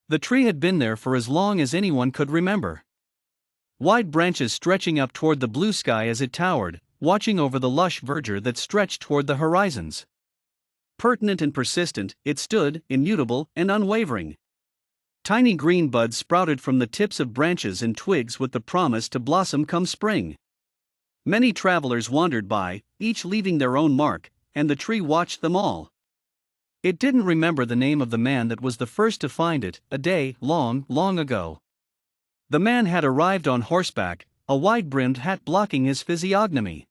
The tree had been there for as long as anyone could remember. Wide branches stretching up toward the blue sky as it towered, watching over the lush verdure that stretched toward the horizons. Pertinent and persistent, it stood, immutable and unwavering. Tiny green buds sprouted from the tips of branches and twigs with the promise to blossom come spring. Many travelers wandered by, each leaving their own mark, and the tree watched them all. It didn't remember the name of the man that was the first to find it, a day, long, long ago. The man had arrived on horseback, a wide-brimmed hat blocking his physiognomy.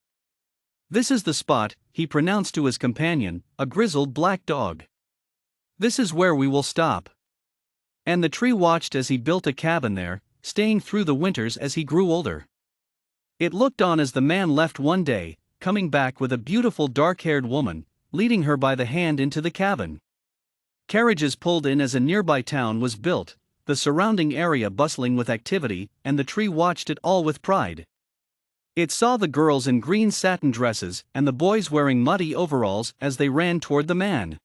"This is the spot," he pronounced to his companion, a grizzled black dog. "This is where we will stop." And the tree watched as he built a cabin there, staying through the winters as he grew older. It looked on as the man left one day, coming back with a beautiful dark-haired woman, leading her by the hand into the cabin. Carriages pulled in as a nearby town was built, the surrounding area bustling with activity, and the tree watched it all with pride. It saw the girls in green satin dresses and the boys wearing muddy overalls as they ran toward the man.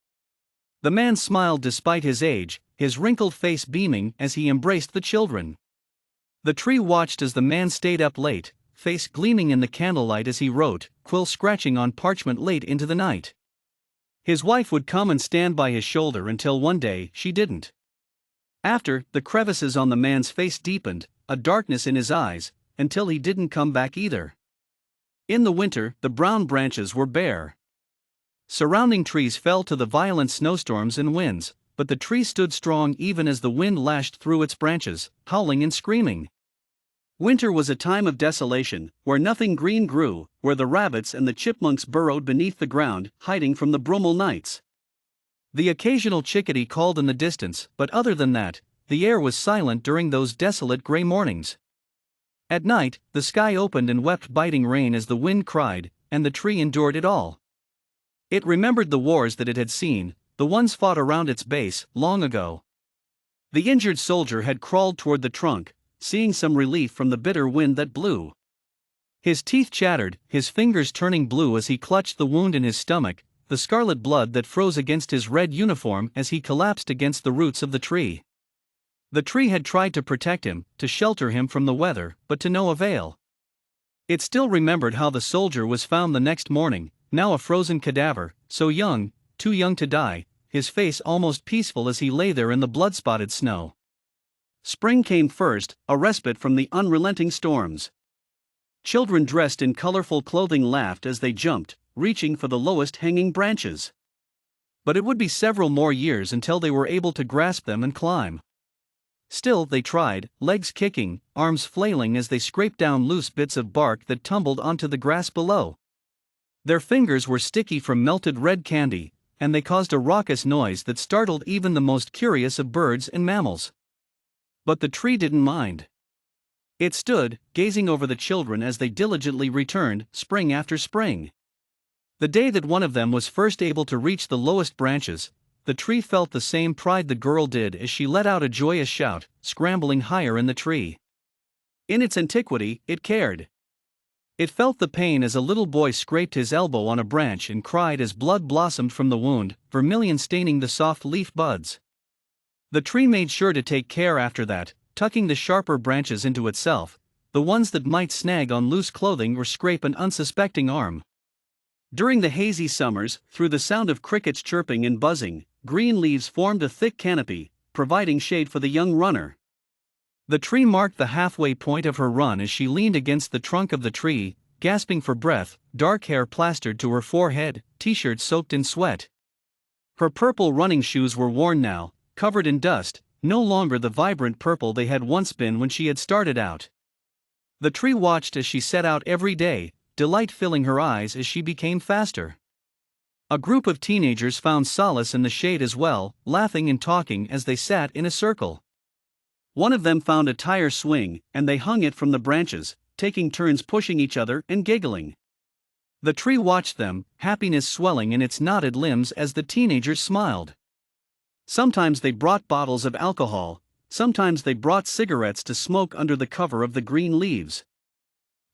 The man smiled despite his age, his wrinkled face beaming as he embraced the children. The tree watched as the man stayed up late, face gleaming in the candlelight as he wrote, quill scratching on parchment late into the night. His wife would come and stand by his shoulder until one day she didn't. After, the crevices on the man's face deepened, a darkness in his eyes, until he didn't come back either. In the winter, the brown branches were bare. Surrounding trees fell to the violent snowstorms and winds, but the tree stood strong even as the wind lashed through its branches, howling and screaming. Winter was a time of desolation, where nothing green grew, where the rabbits and the chipmunks burrowed beneath the ground, hiding from the Brummel nights. The occasional chickadee called in the distance, but other than that, the air was silent during those desolate gray mornings. At night, the sky opened and wept biting rain as the wind cried, and the tree endured it all. It remembered the wars that it had seen, the ones fought around its base, long ago. The injured soldier had crawled toward the trunk, seeing some relief from the bitter wind that blew. His teeth chattered, his fingers turning blue as he clutched the wound in his stomach, the scarlet blood that froze against his red uniform as he collapsed against the roots of the tree. The tree had tried to protect him, to shelter him from the weather, but to no avail. It still remembered how the soldier was found the next morning, now a frozen cadaver, so young, too young to die, his face almost peaceful as he lay there in the blood-spotted snow. Spring came first, a respite from the unrelenting storms. Children dressed in colorful clothing laughed as they jumped, reaching for the lowest hanging branches. But it would be several more years until they were able to grasp them and climb. Still they tried, legs kicking, arms flailing as they scraped down loose bits of bark that tumbled onto the grass below. Their fingers were sticky from melted red candy, and they caused a raucous noise that startled even the most curious of birds and mammals. But the tree didn't mind. It stood, gazing over the children as they diligently returned, spring after spring. The day that one of them was first able to reach the lowest branches, the tree felt the same pride the girl did as she let out a joyous shout, scrambling higher in the tree. In its antiquity, it cared. It felt the pain as a little boy scraped his elbow on a branch and cried as blood blossomed from the wound, vermilion staining the soft leaf buds. The tree made sure to take care after that, tucking the sharper branches into itself, the ones that might snag on loose clothing or scrape an unsuspecting arm. During the hazy summers, through the sound of crickets chirping and buzzing, green leaves formed a thick canopy, providing shade for the young runner. The tree marked the halfway point of her run as she leaned against the trunk of the tree, gasping for breath, dark hair plastered to her forehead, t-shirt soaked in sweat. Her purple running shoes were worn now, covered in dust, no longer the vibrant purple they had once been when she had started out. The tree watched as she set out every day, delight filling her eyes as she became faster. A group of teenagers found solace in the shade as well, laughing and talking as they sat in a circle. One of them found a tire swing, and they hung it from the branches, taking turns pushing each other and giggling. The tree watched them, happiness swelling in its knotted limbs as the teenagers smiled. Sometimes they brought bottles of alcohol, sometimes they brought cigarettes to smoke under the cover of the green leaves.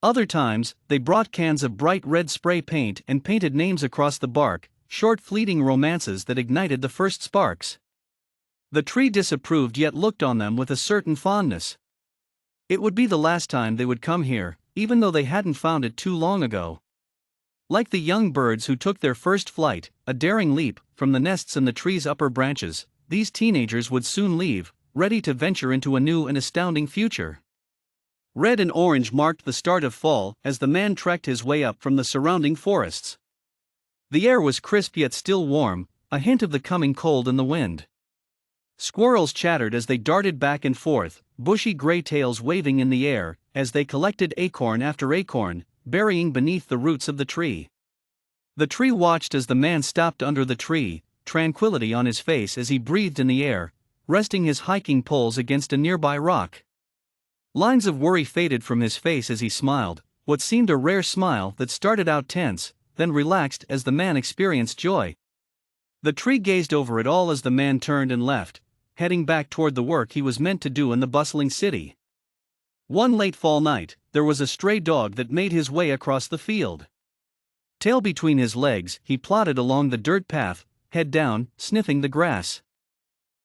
Other times, they brought cans of bright red spray paint and painted names across the bark, short fleeting romances that ignited the first sparks. The tree disapproved yet looked on them with a certain fondness. It would be the last time they would come here, even though they hadn't found it too long ago. Like the young birds who took their first flight, a daring leap, from the nests in the tree's upper branches, these teenagers would soon leave, ready to venture into a new and astounding future. Red and orange marked the start of fall as the man trekked his way up from the surrounding forests. The air was crisp yet still warm, a hint of the coming cold in the wind. Squirrels chattered as they darted back and forth, bushy gray tails waving in the air, as they collected acorn after acorn, burying beneath the roots of the tree. The tree watched as the man stopped under the tree, tranquility on his face as he breathed in the air, resting his hiking poles against a nearby rock. Lines of worry faded from his face as he smiled, what seemed a rare smile that started out tense, then relaxed as the man experienced joy. The tree gazed over it all as the man turned and left, heading back toward the work he was meant to do in the bustling city. One late fall night, there was a stray dog that made his way across the field. Tail between his legs, he plodded along the dirt path, head down, sniffing the grass.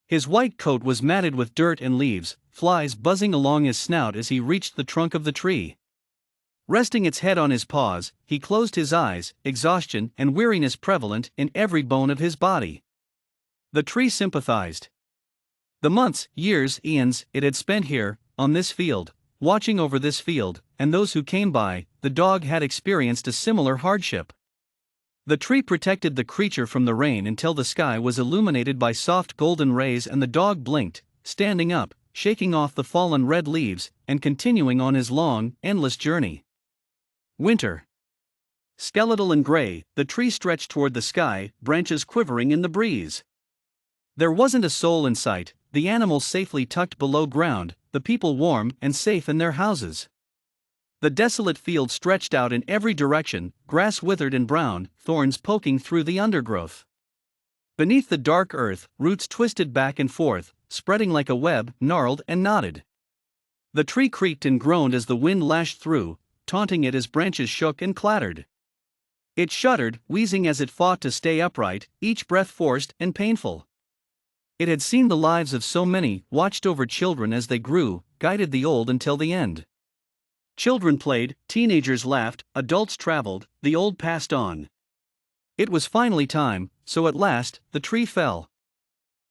His white coat was matted with dirt and leaves, flies buzzing along his snout as he reached the trunk of the tree. Resting its head on his paws, he closed his eyes, exhaustion and weariness prevalent in every bone of his body. The tree sympathized. The months, years, eons it had spent here, on this field, watching over this field, and those who came by, the dog had experienced a similar hardship. The tree protected the creature from the rain until the sky was illuminated by soft golden rays and the dog blinked, standing up, shaking off the fallen red leaves, and continuing on his long, endless journey. Winter. Skeletal and gray, the tree stretched toward the sky, branches quivering in the breeze. There wasn't a soul in sight, the animals safely tucked below ground, the people warm and safe in their houses. The desolate field stretched out in every direction, grass withered and brown, thorns poking through the undergrowth. Beneath the dark earth, roots twisted back and forth, spreading like a web, gnarled and knotted. The tree creaked and groaned as the wind lashed through, taunting it as branches shook and clattered. It shuddered, wheezing as it fought to stay upright, each breath forced and painful. It had seen the lives of so many, watched over children as they grew, guided the old until the end. Children played, teenagers laughed, adults traveled, the old passed on. It was finally time, so at last, the tree fell.